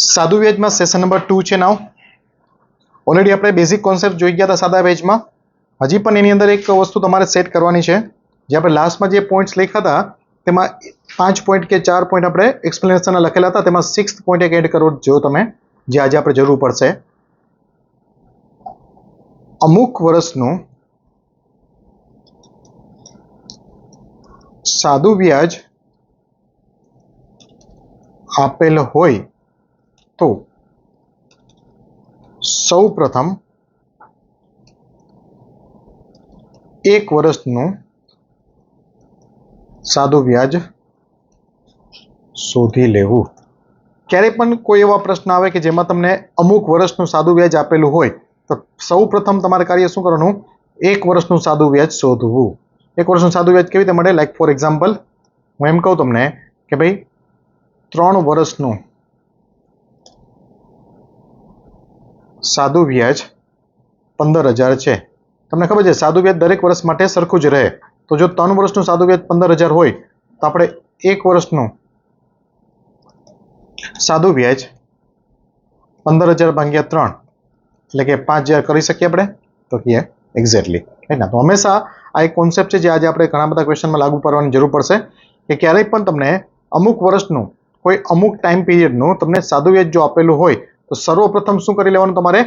सादू व्याज में session number 2 है। नाउ ऑलरेडी આપણે બેઝિક કોન્સેપ્ટ જોઈ ગયા હતા સાદા વ્યાજમાં। હજી પણ એની અંદર એક વસ્તુ તમારે સેટ કરવાની છે, જે આપણે લાસ્ટમાં જે પોઈન્ટ્સ લખ્યા હતા તેમાં 5 પોઈન્ટ કે 4 પોઈન્ટ આપણે એક્સપ્લેનેશનના લખેલા હતા, તેમાં 6th પોઈન્ટ એક એડ કરો જો તમે, જે આજે આપણે જરૂર પડશે। અમુક વર્ષનું સાદું વ્યાજ આપેલ હોય તો સૌ પ્રથમ એક વર્ષનું સાદું વ્યાજ શોધી લેવું। ક્યારે પણ કોઈ એવા પ્રશ્ન આવે કે જેમાં તમને અમુક વર્ષનું સાદું વ્યાજ આપેલું હોય તો સૌ પ્રથમ તમારે કાર્ય શું કરવાનું? એક વર્ષનું સાદું વ્યાજ શોધવું। એક વર્ષનું સાદું વ્યાજ કેવી રીતે મળે? લાઈક ફોર એક્ઝામ્પલ હું એમ કહું તમને કે ભાઈ 3 વર્ષનું સાદું વ્યાજ 15,000 છે। તમને ખબર છે સાદું વ્યાજ દરેક વર્ષ માટે સરખું જ રહે, તો જો 3 વર્ષનું સાદું વ્યાજ 15,000 હોય તો આપણે એક વર્ષનું સાદું વ્યાજ 15,000 ભાગ્યા 3 એટલે કે 5,000 કરી શકીએ આપણે? તો કે એક્ઝેક્ટલી, રાઈટ ના? તો હંમેશા આ એક કોન્સેપ્ટ છે જે આજે આપણે ઘણા બધા ક્વેશ્ચનમાં લાગુ કરવાની જરૂર પડશે કે ક્યારેય પણ તમને અમુક વર્ષનું કોઈ અમુક ટાઈમ પીરિયડનું તમને સાદું વ્યાજ જો આપેલું હોય તો સર્વપ્રથમ શું કરી લેવાનું? તમારે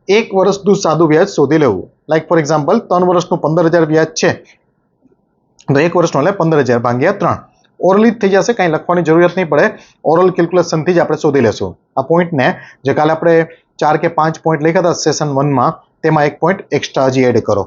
એક વર્ષનું સાદું વ્યાજ શોધી લેવું। લાઈક ફોર એક્ઝામ્પલ 3 વર્ષનું 15,000 વ્યાજ છે તો એક વર્ષનું એટલે 15,000 ભાગ્યા 3 ઓરલી જ થઈ જશે, કાંઈ લખવાની જરૂરિયાત નહીં પડે, ઓરલ કેલ્ક્યુલેશનથી જ આપણે શોધી લેશું। આ પોઈન્ટને જે કાલે આપણે 4 કે 5 પોઈન્ટ લખ્યા હતા સેશન 1માં તેમાં એક પોઈન્ટ એક્સ્ટ્રા હજી એડ કરો।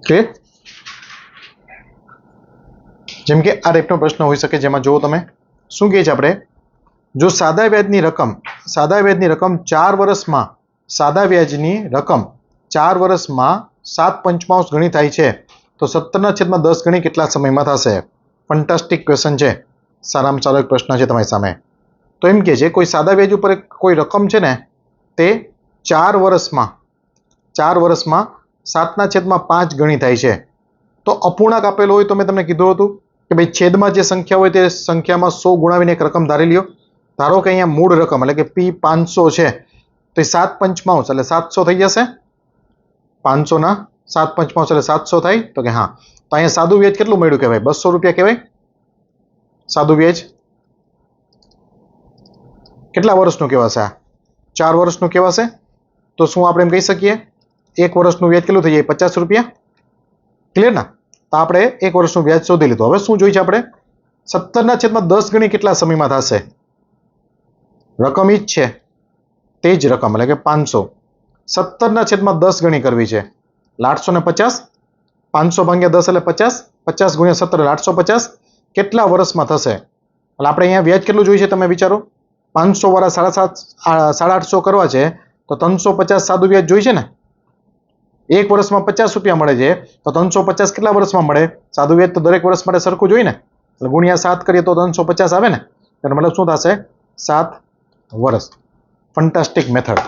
કે જેમ કે આ ટાઈપનો પ્રશ્ન હોઈ શકે, જેમાં જો તમે શું કહે છે આપણે, જો સાદા વ્યાજની રકમ 4 વર્ષમાં સાદા વ્યાજની રકમ 4 વર્ષમાં 7/5 ગણી થાય છે તો 17/10 ગણી કેટલા સમયમાં થશે? ફેન્ટાસ્ટિક ક્વેશ્ચન છે, સારામાં સારો એક પ્રશ્ન છે તમારી સામે। તો એમ કે છે કોઈ સાદા વ્યાજ ઉપર કોઈ રકમ છે ને તે 4 વર્ષમાં 7/5 ગણી થાય છે તો અપૂર્ણાંક આપેલો હોય તો મેં તમને કીધું હતું કે ભાઈ છેદમાં જે સંખ્યા હોય તે સંખ્યામાં 100 ગુણાવીને એક રકમ ધારી લ્યો। ધારો કે અહીંયા મૂળ રકમ એટલે કે P 500 છે તો 7/5 એટલે 700 થઈ જશે। 500 ના 7/5 એટલે 700 થાય તો કે હા। તો અહીંયા સાદું વ્યાજ કેટલું મળ્યું કહેવાય? 200 રૂપિયા કહેવાય સાદું વ્યાજ। કેટલા વર્ષનું કહેવાશે? 4 વર્ષનું કહેવાશે। તો શું આપણે એમ કહી શકીએ એક વર્ષનું વ્યાજ કેટલું થઈ જાય? 50 રૂપિયા। ક્લિયર ના? તો આપણે એક વર્ષનું વ્યાજ શોધી લીધું। હવે શું જોઈએ છે આપણે? 17/10 ગણી કેટલા સમયમાં થશે? રકમ ઈ જ છે, તે જ રકમ એટલે કે 500 17/10 ગણી કરવી છે એટલે 850। 500 ભાગ્યા 10 એટલે 50, 50 ગુણ્યા 17 એટલે 850 કેટલા વર્ષમાં થશે? એટલે આપણે અહીંયા વ્યાજ કેટલું જોઈએ છે તમે વિચારો? 500 વાળા 850 કરવા છે તો 350 સાદું વ્યાજ જોઈએ છે ને। એક વર્ષમાં 50 રૂપિયા મળે છે તો 350 કેટલા વર્ષમાં મળે? સાદું વ્યાજ તો દરેક વર્ષ માટે સરખું જોઈએ ને, એટલે ગુણ્યા 7 કરીએ તો 350 આવે ને, એટલે મતલબ શું થશે? 7 વર્ષ। Fantastic method.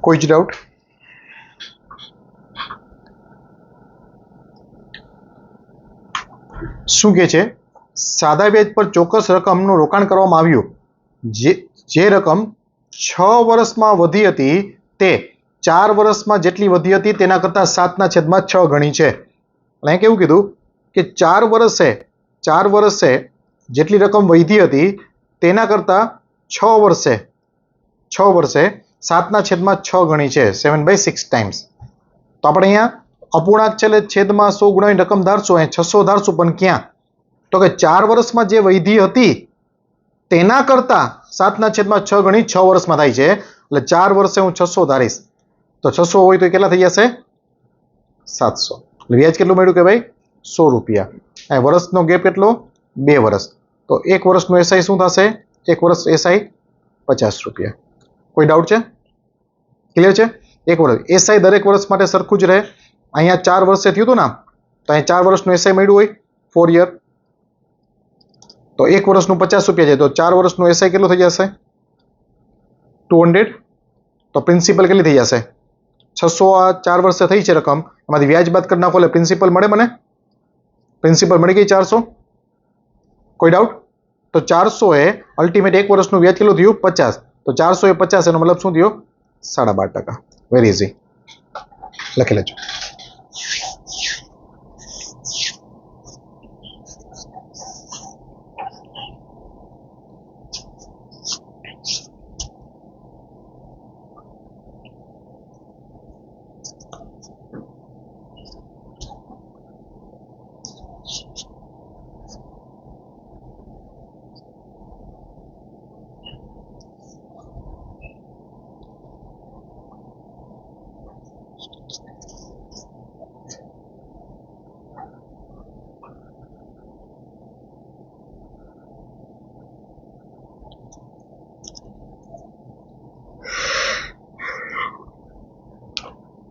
કોઈ જ ડાઉટ? શું કે છે? સાદા વ્યાજ પર ચોક્કસ રકમનું રોકાણ કરવામાં આવ્યું, જે રકમ 6 વર્ષમાં વધી હતી તે 4 વર્ષમાં જેટલી વધી હતી તેના કરતાં 7/6 ગણી છે. એટલે કેવું કીધું કે 4 વર્ષે જેટલી રકમ વધી હતી તેના કરતાં 6 વર્ષે 7/6 ગણી છે, 7/6 ટાઈમ્સ. તો આપણે અહીંયા અપૂર્ણાંક છે એટલે છેદમાં 100 ગુણ્યાની રકમ ધારશું, અહીં 600 ધારશું, પણ ક્યાં? તો કે 4 વર્ષમાં જે વધી હતી તેના કરતાં 7/6 ગણી 6 વર્ષમાં થાય છે. એટલે 4 વર્ષે હું 600 ધારીશ, તો 600 હોય તો કેટલા થઈ જશે? 700. એટલે વ્યાજ કેટલું મળ્યું કે ભાઈ? 100 રૂપિયા. અહીં વર્ષનો ગેપ કેટલો? 2 વર્ષ. તો 1 વર્ષનું એસઆઈ શું થશે? 1 વર્ષ એસઆઈ 50 રૂપિયા. કોઈ ડાઉટ છે? ક્લિયર છે? 1 વર્ષ એસઆઈ દરેક વર્ષ માટે સરખું જ રહે. અહીંયા 4 વર્ષે થયું હતું ને, તો અહીં 4 વર્ષનું એસઆઈ મળ્યું હોય 4 યર, તો 1 વર્ષનું 50 રૂપિયા છે, તો 4 વર્ષનું એસઆઈ કેટલું થઈ જશે? 200. તો પ્રિન્સિપલ કેટલી થઈ જશે? 600 આ 4 વર્ષે થઈ છે રકમ, એમાંથી વ્યાજ બાદ કરી નાખો એટલે પ્રિન્સિપલ મળે. મને પ્રિન્સિપલ મળી ગઈ 400. કોઈ ડાઉટ? તો 400 એ અલ્ટિમેટ 1 વર્ષનું વ્યાજ કેટલું થયું? 50. તો 400 એ 50, એનો મતલબ શું થયો? 12.5%. વેરી ઇઝી, લખી લેજો.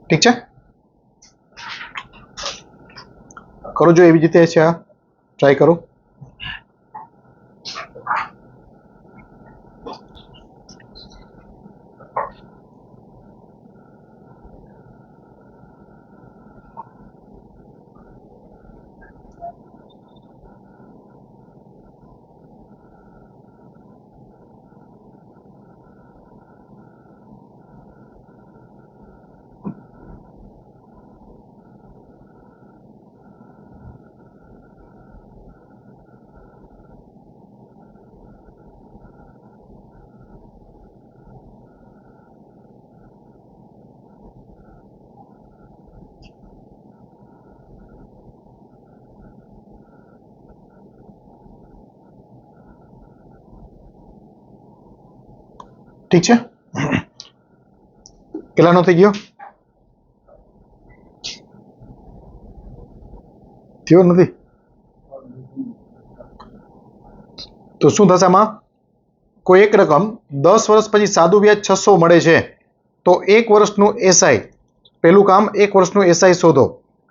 ઠીક છે, કરો જો એવી રીતે છે, આ ટ્રાય કરો. ઠીક છે, કેટલાનો થઈ ગયો? થયો નથી? તો શું થશે આમાં? કોઈ એક રકમ 10 વર્ષ પછી સાદું વ્યાજ 600 મળે છે, તો 1 વર્ષનું એસઆઈ, પહેલું કામ 1 વર્ષનું એસઆઈ શોધો.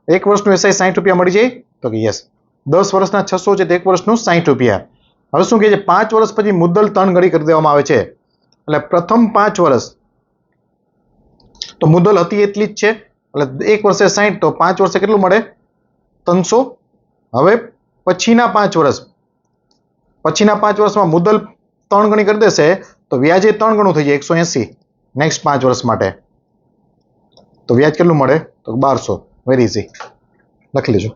1 વર્ષનું એસઆઈ 60 રૂપિયા મળી જાય? તો કે યસ. 10 વર્ષના 600 છે, તો 1 વર્ષનું 60 રૂપિયા. હવે શું કહે છે? 5 વર્ષ પછી મુદ્દલ 3 ગણી કરી દેવામાં આવે છે. એટલે પ્રથમ 5 વર્ષ તો મુદ્દલ હતી એટલી જ છે, એટલે 1 વર્ષે 60, તો 5 વર્ષે કેટલું મળે? 300. હવે પછીના 5 વર્ષમાં મુદ્દલ 3 ગણી કરી દેશે તો વ્યાજ 3 ગણું થઈ જાય, 180. નેક્સ્ટ 5 વર્ષ માટે તો વ્યાજ કેટલું મળે? તો 1200. વેરી ઇઝી, લખી લેજો.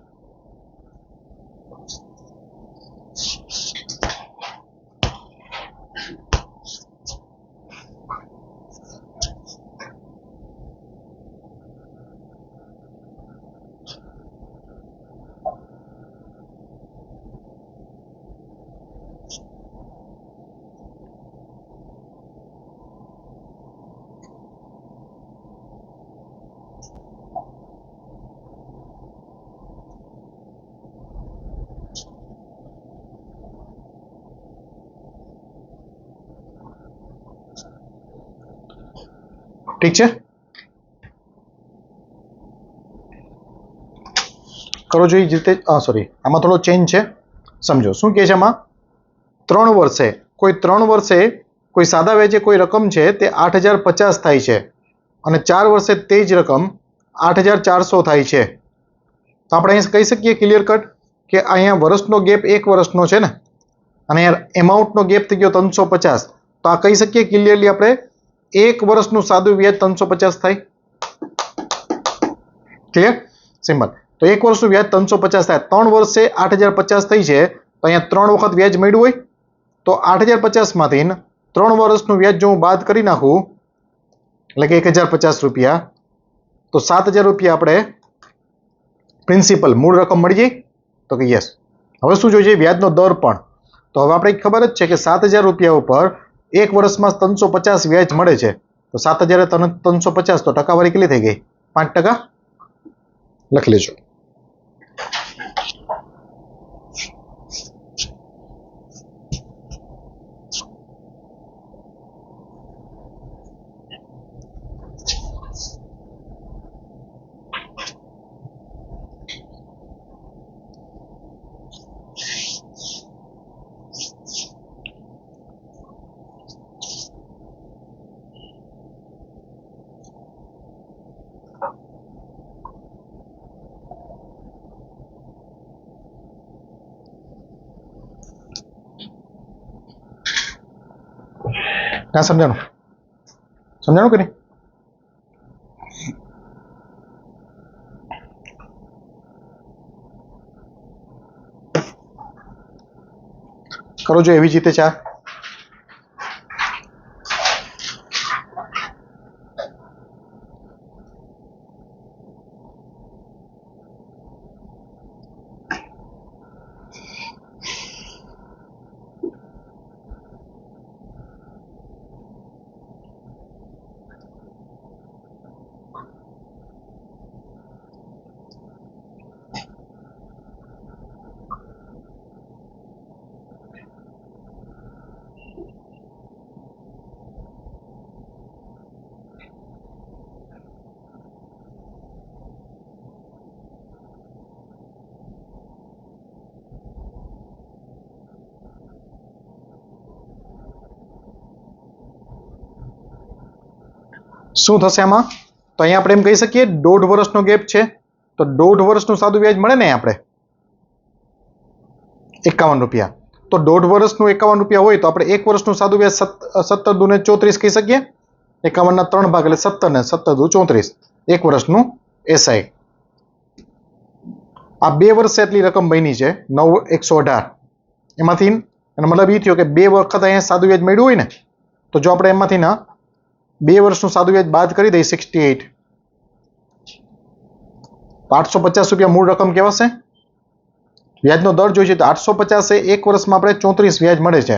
ઠીક છે, કરો જોઈએ રીતે. સોરી, આમાં થોડો ચેન્જ છે, સમજો. શું કહે છે આમાં? 3 વર્ષે કોઈ સાદા વ્યાજે કોઈ રકમ છે તે 8050 થાય છે, અને 4 વર્ષે તે જ રકમ 8,400 થાય છે. તો આપણે અહીં કહી શકીએ ક્લિયર કટ કે અહીંયા વર્ષનો ગેપ 1 વર્ષનો છે ને, અને એમાઉન્ટનો ગેપ થઈ ગયો 350. તો આ કહી શકીએ ક્લિયરલી આપણે 1 વર્ષનું સાદું વ્યાજ 350 થાય. ક્લિયર? સિમ્પલ. તો 1 વર્ષનું વ્યાજ 350 થાય. 3 વર્ષે 8,050 થઈ છે, તો અહીંયા 3 વખત વ્યાજ મળ્યું હોય તો 8,050 માંથી 3 વર્ષનું વ્યાજ જો હું બાદ કરી નાખું, એટલે કે 1,050 રૂપિયા, તો 7,000 રૂપિયા આપણે પ્રિન્સિપલ મૂળ રકમ મળી જાય. તો કે યસ. હવે શું જોઈએ? વ્યાજનો દર પણ. તો હવે આપણે ખબર જ છે કે 7,000 રૂપિયા ઉપર 1 વર્ષમાં 350 વ્યાજ મળે છે. તો 7,000 350, તો ટકાવારી કેટલી થઈ ગઈ? 5%. લખી લેજો. ના સમજાણું? સમજાણું કે નહીં? કરો જો એવી જ રીતે 4. શું થશે આમાં? તો અહીંયા આપણે એમ કહી શકીએ 1.5 વર્ષનો ગેપ છે, તો 1.5 વર્ષનું સાદું વ્યાજ મળે ને આપણે 51 રૂપિયા. તો 1.5 વર્ષનું 51 રૂપિયા હોય તો આપણે 1 વર્ષનું સાદું વ્યાજ 17 દુને 34 કહી શકીએ. 51 ના 3 ભાગ એટલે 17 ને 17 દુ 34. 1 વર્ષનું એસઆઈ. આ 2 વર્ષે એટલી રકમ બની છે 9,118. એમાંથી એનો મતલબ એ થયો કે 2 વખત અહીંયા સાદું વ્યાજ મળ્યું હોય ને, તો જો આપણે એમાંથી 2 વર્ષનું સાદું વ્યાજ બાદ કરી દઈએ 68, તો 850 રૂપિયા મૂળ રકમ કહેવાશે. વ્યાજનો દર જોઈએ છે તો 850 એ 1 વર્ષમાં આપણે 34 વ્યાજ મળે છે.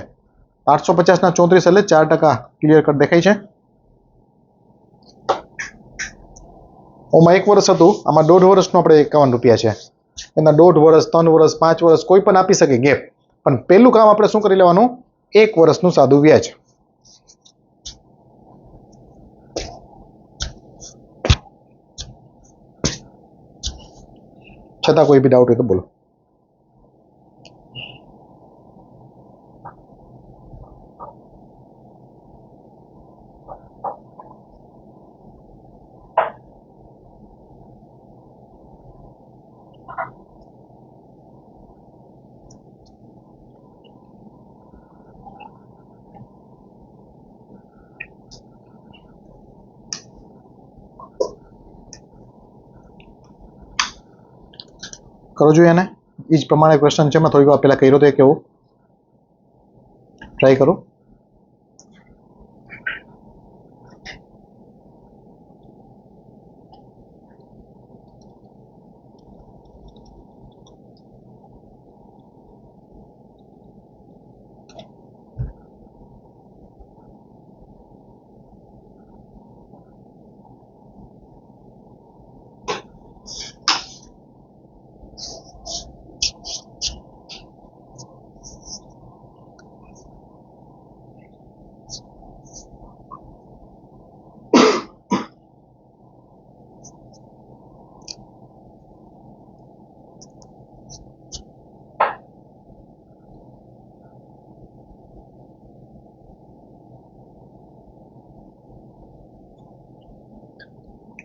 850 ના 34 એટલે 4%. ક્લિયર કટ દેખાય છે? ઓમાં 1 વર્ષ હતું, આમાં 1.5 વર્ષનું આપણે 51 રૂપિયા છે. એના 1.5 વર્ષ, 3 વર્ષ, 5 વર્ષ કોઈ પણ આપી શકે ગેપ. પણ પહેલું કામ આપણે શું કરી લેવાનું? 1 વર્ષનું સાદું વ્યાજ. છતાં કોઈ બી ડાઉટ હોય તો બોલો. કરો જોઈએ એને એ જ પ્રમાણે ક્વેશ્ચન છે. મેં થોડીક વાર પહેલા કર્યો તો એ કેવું ટ્રાય કરો.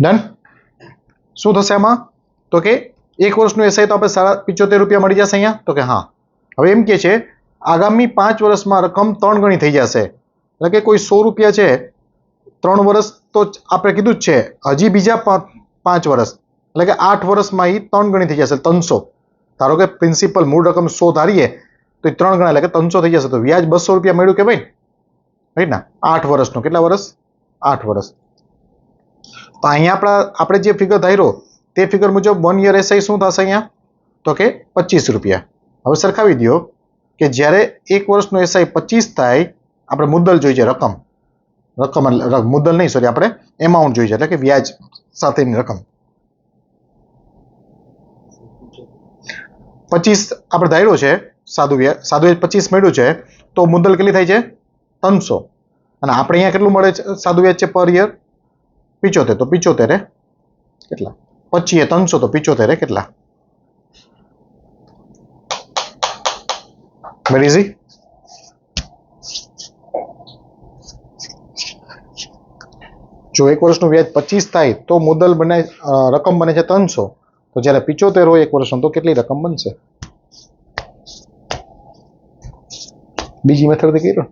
ડન. શું થશે આમાં? તો કે 1 વર્ષનું એસઆઈ તો આપણે 75 રૂપિયા મળી જશે અહીંયા. તો કે હા. હવે એમ કે છે આગામી 5 વર્ષમાં રકમ 3 ગણી થઈ જશે. એટલે કે કોઈ 100 રૂપિયા છે, 3 વર્ષ તો આપણે કીધું જ છે, હજી બીજા 5 વર્ષ એટલે કે 8 વર્ષમાં એ 3 ગણી થઈ જશે, 300. ધારો કે પ્રિન્સિપલ મૂળ રકમ 100 ધારીએ તો એ 3 ગણા એટલે કે 300 થઈ જશે. તો વ્યાજ 200 રૂપિયા મળ્યું કે ભાઈ, રાઈટ ના? 8 વર્ષનું. કેટલા વર્ષ? 8 વર્ષ. તો અહીંયા આપણે જે ફિગર ધાર્યો તે ફિગર મુજબ 1 યર એસઆઈ શું થશે અહીંયા? તો કે 25 રૂપિયા. હવે સરખાવી દો કે જ્યારે 1 વર્ષનું એસઆઈ 25 થાય, આપણે મુદ્દલ જોઈ છે, રકમ મુદ્દલ નહીં, સોરી, આપણે એમાઉન્ટ જોઈ છે, એટલે કે વ્યાજ સાથેની રકમ 25 આપણે ધાર્યો છે. સાદું વ્યાજ 25 મળ્યું છે, તો મુદ્દલ કેટલી થાય છે? 300. અને આપણે અહીંયા કેટલું મળે છે સાદું વ્યાજ છે પર યર? 75. તો 75 કેટલા? 25 300 તો 75 કેટલા? Very easy. જો 1 વર્ષનું વ્યાજ 25 થાય તો મુદ્દલ બને, રકમ બને છે 300. તો જ્યારે 75 હોય 1 વર્ષનું તો કેટલી રકમ બનશે? બીજી મેથડથી કર્યો.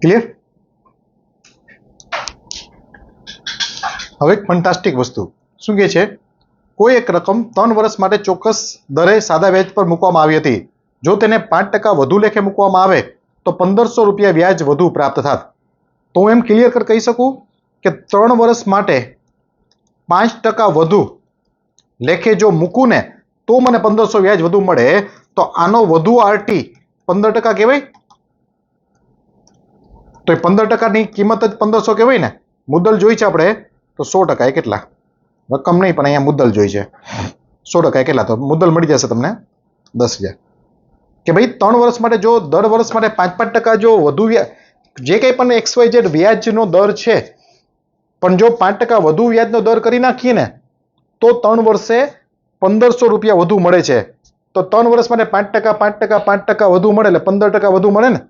ક્લિયર? હવે એક ફેન્ટાસ્ટિક વસ્તુ શું કહે છે? કોઈ એક રકમ 3 વર્ષ માટે ચોક્કસ દરે સાદા વ્યાજ પર મૂકવામાં આવી હતી. જો તેને 5% વધુ લેખે મૂકવામાં આવે તો 1500 રૂપિયા વ્યાજ વધુ પ્રાપ્ત થાત. તો હું એમ ક્લિયર કર કહી શકું કે 3 વર્ષ માટે 5% વધુ લેખે જો મૂકું ને તો મને 1500 વ્યાજ વધુ મળે. તો આનો વધુ આરટી 15% કહેવાય. તો એ 15%ની કિંમત જ 1500 કહેવાય ને. મુદ્દલ જોઈ છે આપણે તો 100% કેટલા? રકમ નહીં પણ અહીંયા મુદ્દલ જોઈ છે. 100% કેટલા? તો મુદ્દલ મળી જશે તમને 10,000. કે ભાઈ 3 વર્ષ માટે જો દર વર્ષ માટે 5% જો વધુ જે કંઈ પણ XYZ વ્યાજનો દર છે, પણ જો 5% વધુ વ્યાજનો દર કરી નાખીએ ને તો 3 વર્ષે 1500 રૂપિયા વધુ મળે છે. તો 3 વર્ષ માટે 5% વધુ મળે એટલે 15% વધુ મળે ને.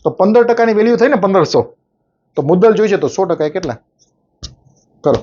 તો 15%ની વેલ્યુ થઈ ને 1500. તો મુદ્દલ જોઈ છે તો 100% કેટલા? કરો.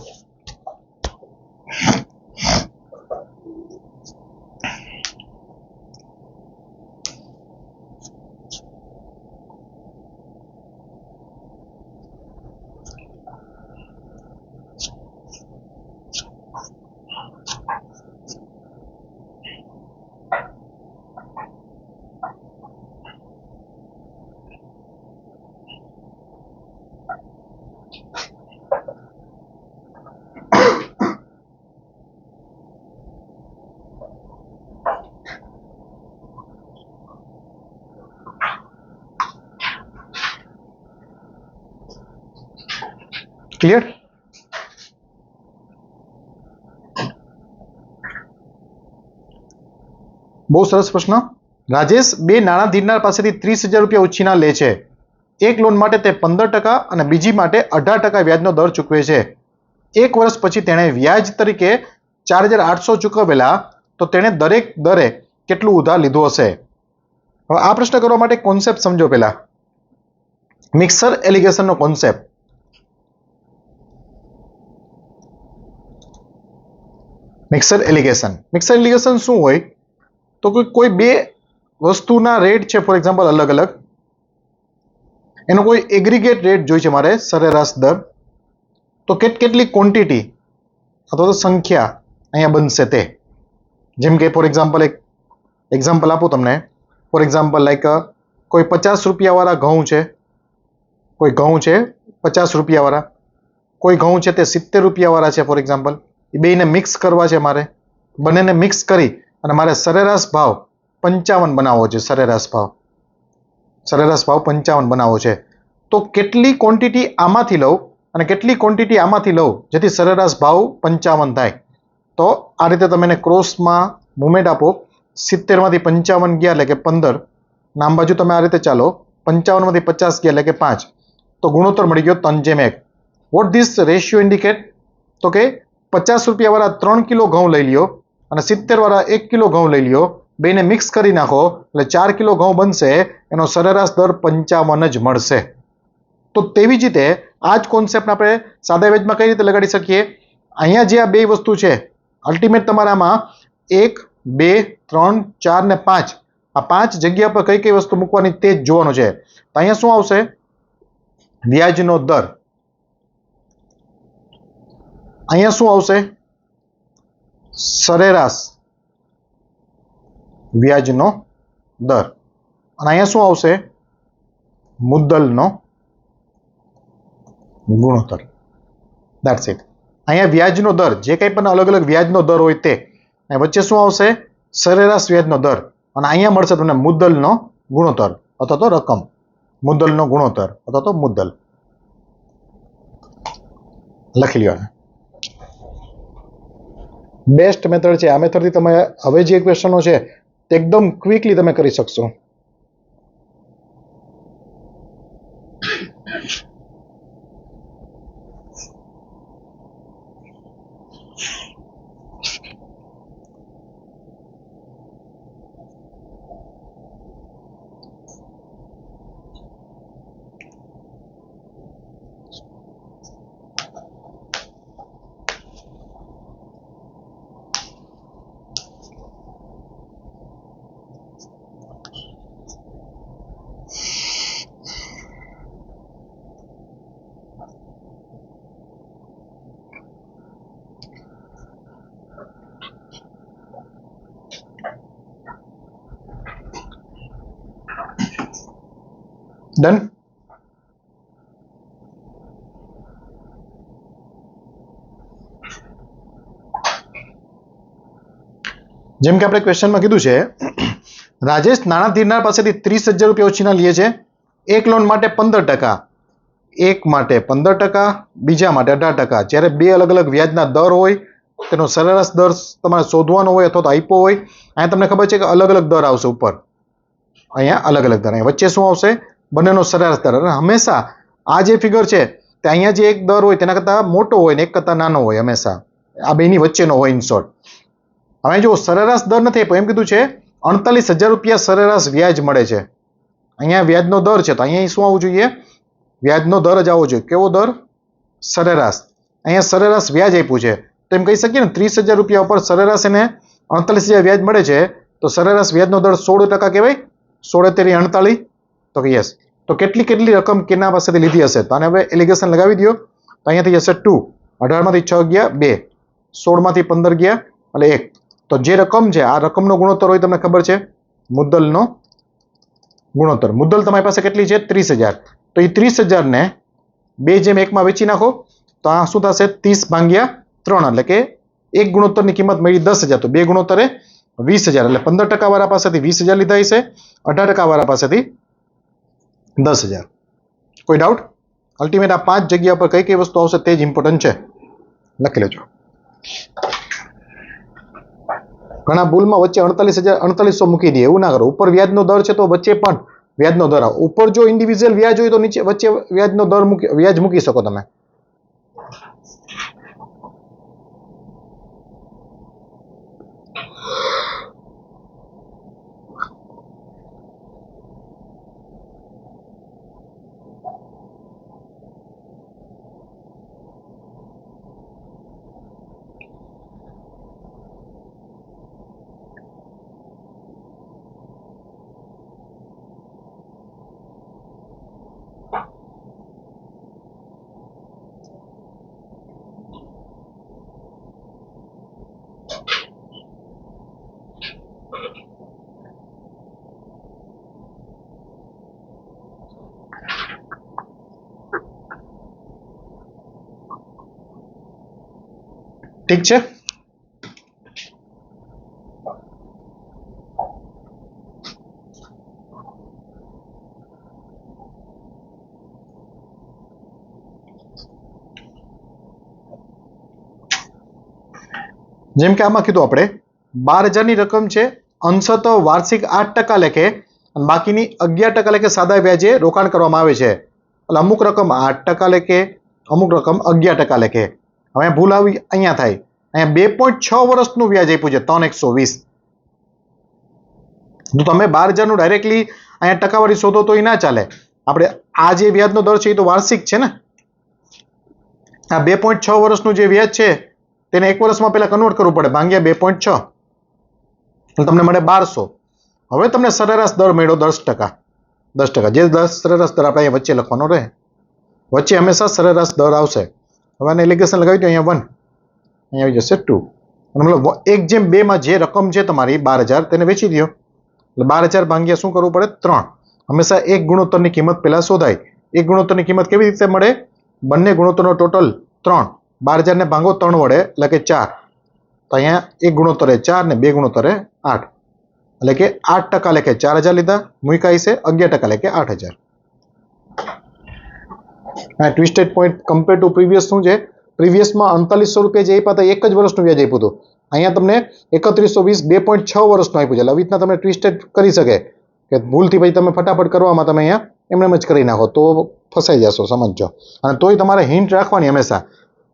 ક્લિયર? બહુ સરસ પ્રશ્ન. રાજેશ બે નાણાં ધીરનાર પાસેથી 30,000 રૂપિયા ઉછીના લે છે. એક લોન માટે તે 15% અને બીજી માટે 18% વ્યાજનો દર ચૂકવે છે. 1 વર્ષ પછી તેણે વ્યાજ તરીકે 4,800 ચૂકવેલા, તો તેણે દરેક દરે કેટલું ઉધાર લીધું હશે? હવે આ પ્રશ્ન કરવા માટે કોન્સેપ્ટ સમજો. પહેલા મિક્સર એલિગેશનનો કોન્સેપ્ટ. મિક્સર એલિગેશન શું હોય? તો કોઈ બે વસ્તુના રેટ છે, ફોર એક્ઝામ્પલ અલગ અલગ, એનો કોઈ એગ્રીગેટ રેટ જોઈ છે મારે, સરેરાશ દર. તો કેટલી ક્વોન્ટિટી અથવા તો સંખ્યા અહીંયા બનશે તે. જેમ કે ફોર એક્ઝામ્પલ એક એક્ઝામ્પલ આપું તમને. ફોર એક્ઝામ્પલ લાઈક કોઈ 50 રૂપિયાવાળા ઘઉં છે, કોઈ ઘઉં છે 50 રૂપિયાવાળા, કોઈ ઘઉં છે તે 70 રૂપિયાવાળા છે ફોર એક્ઝામ્પલ. એ બેને મિક્સ કરવા છે મારે. બંનેને મિક્સ કરી અને મારે સરેરાશ ભાવ 55 બનાવવો છે. સરેરાશ ભાવ 55 બનાવવો છે. તો કેટલી ક્વોન્ટિટી આમાંથી લઉં અને કેટલી ક્વોન્ટિટી આમાંથી લઉં જેથી સરેરાશ ભાવ 55 થાય? તો આ રીતે તમે એને ક્રોસમાં મુવમેન્ટ આપો. 70 માંથી 55 ગયા એટલે કે 15. નામ બાજુ તમે આ રીતે ચાલો. 55 માંથી 50 ગયા એટલે કે 5. તો ગુણોત્તર મળી ગયો 3:1. What this ratio indicate? તો કે 50 રૂપિયાવાળા 3 કિલો ઘઉં લઈ લ્યો અને 70 વાળા 1 કિલો ઘઉં લઈ લ્યો. બેને મિક્સ કરી નાખો એટલે 4 કિલો ઘઉં બનશે. એનો સરેરાશ દર 55 જ મળશે. તો તેવી જ રીતે આ જ કોન્સેપ્ટ આપણે સાદા વેજમાં કઈ રીતે લગાડી શકીએ? અહીંયા જે આ બે વસ્તુ છે, અલ્ટિમેટ તમારામાં 1, 2, 3, 4 ને 5, આ 5 જગ્યા પર કઈ કઈ વસ્તુ મૂકવાની તે જ જોવાનું છે. તો અહીંયા શું આવશે? વ્યાજનો દર. અહીંયા શું આવશે? સરેરાશ વ્યાજનો દર. અને અહીંયા શું આવશે? મુદ્દલનો ગુણોત્તર. That's it. અહીંયા વ્યાજનો દર, જે કંઈ પણ અલગ અલગ વ્યાજનો દર હોય તે, અને વચ્ચે શું આવશે? સરેરાશ વ્યાજનો દર. અને અહીંયા મળશે તમને મુદ્દલનો ગુણોત્તર અથવા તો રકમ. મુદ્દલનો ગુણોત્તર અથવા તો મુદ્દલ. લખી લ્યો. બેસ્ટ મેથડ છે આ. મેથડથી તમે હવે જે ક્વેશ્ચનો છે તે એકદમ ક્વિકલી તમે કરી શકશો. ડન. જેમ કે આપણે ક્વેશ્ચનમાં કીધું છે, રાજેશ નાણાં ધીરનાર પાસેથી 30,000 રૂપિયા ઉછીના લે છે. એક લોન માટે 15%, એક માટે 15%, બીજા માટે 18%. જ્યારે બે અલગ અલગ વ્યાજના દર હોય તેનો સરેરાશ દર તમારે શોધવાનો હોય અથવા તો આપ્યો હોય. અહીંયા તમને ખબર છે કે અલગ અલગ દર આવશે ઉપર. અહીંયા અલગ અલગ દર. અહીંયા વચ્ચે શું આવશે? બંનેનો સરેરાશ દર. અને હંમેશા આ જે ફિગર છે તે અહીંયા જે એક દર હોય તેના કરતાં મોટો હોય ને એક કરતાં નાનો હોય. હંમેશા આ બેની વચ્ચેનો હોય ઇન શોર્ટ. હવે જો સરેરાશ દર નથી આપ્યો, એમ કીધું છે 48,000 રૂપિયા સરેરાશ વ્યાજ મળે છે. અહીંયા વ્યાજનો દર છે તો અહીંયા શું આવવું જોઈએ? વ્યાજનો દર જ આવવો જોઈએ. કેવો દર? સરેરાશ. અહીંયા સરેરાશ વ્યાજ આપ્યું છે તો એમ કહી શકીએ ને 30,000 રૂપિયા ઉપર સરેરાશ એને 48,000 વ્યાજ મળે છે તો સરેરાશ વ્યાજનો દર 16% કહેવાય. 16 તેરી 48. તો કે યસ. તો કેટલી રકમ કેના પાસેથી લીધી હશે? તો આને હવે એલિગેશન લગાવી દો. તો અહીંયા થઈ જશે 2. 18 માંથી 6 ગયા 2, 16 માંથી 15 ગયા એટલે 1. તો જે રકમ છે આ રકમનો ગુણોત્તર હોય તમને ખબર છે, મુદ્દલનો ગુણોત્તર. મુદ્દલ તમારી પાસે કેટલી છે? 30,000. તો એ 30,000 ને 2:1 માં વેચી નાખો તો આ શું થશે? 30/3 એટલે કે એક ગુણોત્તરની કિંમત મળી 10,000. તો બે ગુણોત્તરે 20,000 એટલે 15% વાળા પાસેથી 20,000 લીધા હશે, 18% વાળા પાસેથી 10,000. કોઈ ડાઉટ? અલ્ટિમેટ આ 5 જગ્યા પર કઈ કઈ વસ્તુ આવશે તે જ ઇમ્પોર્ટન્ટ છે. લખી લેજો. ઘણા ભૂલમાં વચ્ચે 48,000 મૂકી દે. એવું ના કરો. ઉપર વ્યાજનો દર છે તો વચ્ચે પણ વ્યાજનો દર આવે. ઉપર જો ઇન્ડિવિજ્યુઅલ વ્યાજ હોય તો નીચે વચ્ચે વ્યાજનો દર વ્યાજ મૂકી શકો તમે. ઠીક છે. જેમ કે આમાં કીધું આપણે 12,000 ની રકમ છે, અંશત વાર્ષિક 8% લેખે અને બાકીની 11% લેખે સાદા વ્યાજે રોકાણ કરવામાં આવે છે. એટલે અમુક રકમ 8% લેખે, અમુક રકમ 11% લેખે. હવે ભૂલ આવી અહીંયા થાય. અહીંયા 2.6 વર્ષનું વ્યાજ આપ્યું છે 3,120. તો તમે 12,000 નું ડાયરેક્ટલી અહીંયા ટકાવારી શોધો તો એ ના ચાલે. આપણે આ જે વ્યાજનો દર છે એ તો વાર્ષિક છે ને. આ 2.6 વર્ષનું જે વ્યાજ છે તેને એક વર્ષમાં પહેલા કન્વર્ટ કરવું પડે, ભાગ્યા 2.6 તમને મળે 1200. હવે તમને સરેરાશ દર મળ્યો 10%. 10%, જે 10 સરેરાશ દર આપણે અહીંયા વચ્ચે લખવાનો રહે. વચ્ચે હંમેશા સરેરાશ દર આવશે. હવે આને એલિગેશન લગાવી દો, અહીંયા 1, અહીંયા આવી જશે 2. અને મતલબ 1/2 માં જે રકમ છે તમારી 12,000 તેને વેચી દો. એટલે 12,000 ભાગ્યા શું કરવું પડે? 3. હંમેશા એક ગુણોત્તરની કિંમત પહેલા શોધાય. એક ગુણોત્તરની કિંમત કેવી રીતે મળે? બંને ગુણોત્તરનો ટોટલ 3. 12,000 ને ભાંગો 3 વડે એટલે કે 4. તો અહીંયા એક ગુણોત્તરે 4 ને બે ગુણોત્તરે 8. એટલે કે 8% લેખે 4,000 લીધા, મૂક્યા છે 11% લેખે 8,000. આ twisted point compare to previous શું છે? પ્રીવિયસમાં 3900 રૂપિયા જે આપ્યા હતા એક જ વર્ષનું વ્યાજ આપ્યું હતું. અહીંયા તમને 3120 2.6 વર્ષનું આપ્યું છે. એટલે આવી રીતના તમે ટ્વિસ્ટેડ કરી શકે કે ભૂલથી પછી તમે ફટાફટ કરવામાં તમે અહીંયા એમને જ કરી નાખો તો ફસાઈ જશો, સમજજો. અને તોય તમારે હિન્ટ રાખવાની હંમેશા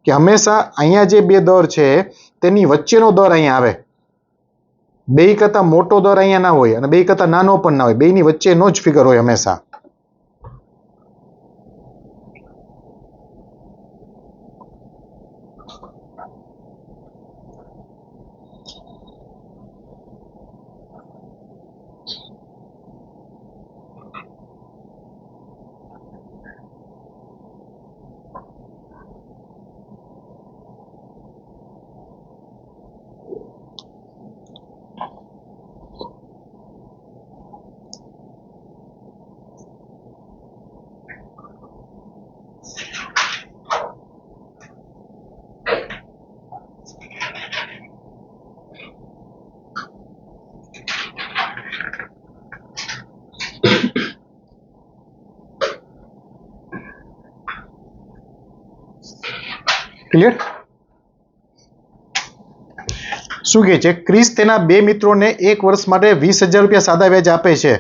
કે હંમેશા અહીંયા જે બે દર છે તેની વચ્ચેનો દર અહીંયા આવે. બે કરતાં મોટો દર અહીંયા ના હોય અને બે કરતાં નાનો પણ ના હોય, બેની વચ્ચેનો જ ફિગર હોય હંમેશા. ક્લિયર? શું કહે છે? ક્રિસ તેના બે મિત્રોને એક વર્ષ માટે 20,000 રૂપિયા સાદા વ્યાજ આપે છે.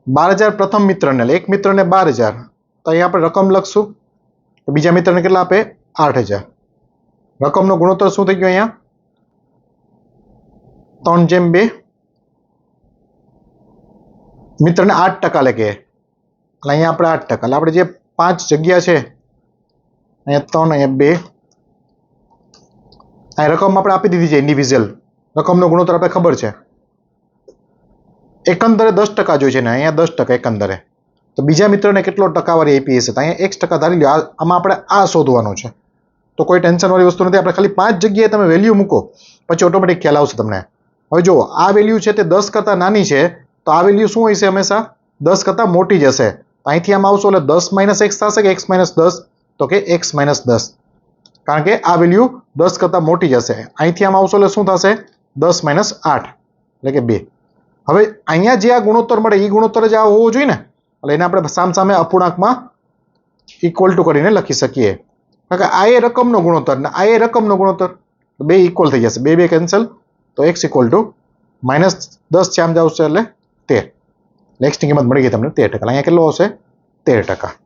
12,000 પ્રથમ મિત્રને, એક મિત્રને 12,000. તો અહીંયા આપણે રકમ લખશું. બીજા મિત્રને કેટલા આપે? 8,000. રકમનો ગુણોત્તર શું થઈ ગયો અહીંયા? 3/2. મિત્રને 8% લેખે. એટલે અહીંયા આપણે 8%. એટલે આપણે જે 5 જગ્યા છે અહીંયા 3, અહીંયા 2. આ રકમ આપણે આપી દીધી છે ઇન્ડિવિજ્યુઅલ. રકમનો ગુણોત્તર આપણે ખબર છે. એકંદરે 10% જોઈએ છે ને અહીંયા 10% એકંદરે. તો બીજા મિત્રને કેટલો ટકાવારી આપી હશે? તો અહીંયા 1% ધારી લો. આમાં આપણે આ શોધવાનું છે. તો કોઈ ટેન્શન વાળી વસ્તુ નથી. આપણે ખાલી 5 જગ્યાએ તમે વેલ્યુ મૂકો પછી ઓટોમેટિક ખ્યાલ આવશે તમને. હવે જો આ વેલ્યુ છે તે 10 કરતાં નાની છે તો આ વેલ્યુ શું હશે? હંમેશા 10 કરતાં મોટી જ હશે. અહીંથી આમ આવશો એટલે 10 - x થશે કે x - 10? તો કે x - 10. કારણ કે આ વેલ્યુ 10 કરતાં મોટી જ હશે. અહીંથી આમ આવશો એટલે શું થશે? 10 - 8 એટલે કે 2. હવે અહીંયા જે આ ગુણોત્તર મળે એ ગુણોત્તર જ આ હોવો જોઈએ ને. એટલે એને આપણે સામે અપૂર્ણાંકમાં ઇક્વલ ટુ કરીને લખી શકીએ. કારણ કે આ એ રકમનો ગુણોત્તર ને આ એ રકમનો ગુણોત્તર, બે ઇક્વલ થઈ જશે. બે કેન્સલ તો x = -10 છે આમ જ આવશે એટલે 13. x ની કિંમત મળી ગઈ તમને 13%. અહીંયા કેટલો આવશે? 13%.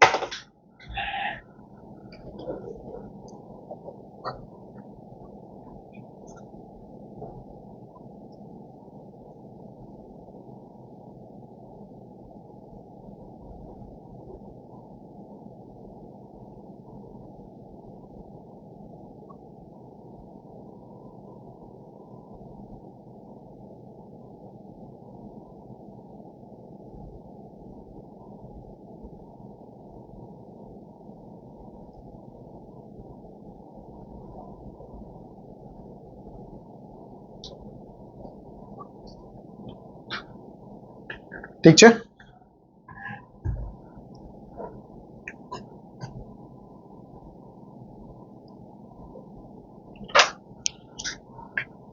ઠીક છે?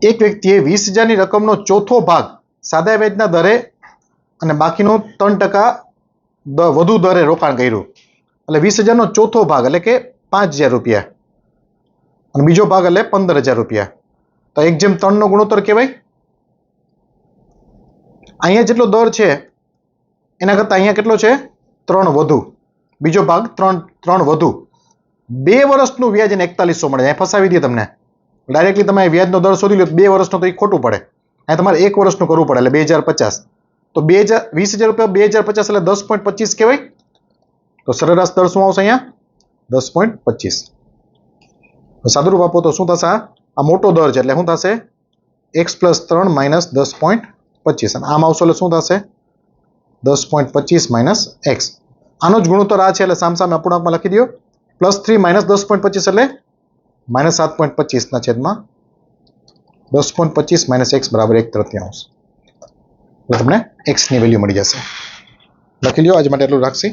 એક વ્યક્તિએ 20,000ની રકમનો ચોથો ભાગ સાદા વ્યાજના દરે અને બાકીનો 3% વધુ દરે રોકાણ કર્યું. એટલે 20,000નો ચોથો ભાગ એટલે કે 5,000 રૂપિયા અને બીજો ભાગ એટલે 15,000 રૂપિયા. તો 1/3 નો ગુણોત્તર કહેવાય. અહીંયા જેટલો દર છે એના કરતાં અહીંયા કેટલો છે? 3 વધુ. બીજો ભાગ 3 વધુ. 2 વર્ષનું વ્યાજ એને 4100 મળે. અહીંયા ફસાવી દે તમને. ડાયરેક્ટલી તમે વ્યાજનો દર શોધી લો 2 વર્ષનો તો એ ખોટું પડે. અહીંયા તમારે 1 વર્ષનું કરવું પડે એટલે 2050. તો 20,000 રૂપિયા 2050 એટલે 10.25 કહેવાય. તો સરેરાશ દર શું આવશે અહીંયા? 10.25. સાદુરૂપ આપો તો શું થશે? આ મોટો દર છે એટલે શું થશે? x+3 - 10.25. અને આમ આવશો એટલે શું થશે? 10.25 - x. આનો જ ગુણોત્તર આ છે એટલે સામસામે અપૂર્ણાંકમાં લખી દો. +3 - 10.25 એટલે -7.25 ના છેદમાં 10.25 - x બરાબર 1/3. તો તમને x ની વેલ્યુ મળી જશે. લખી લ્યો. આજ માટે એટલું રાખશી.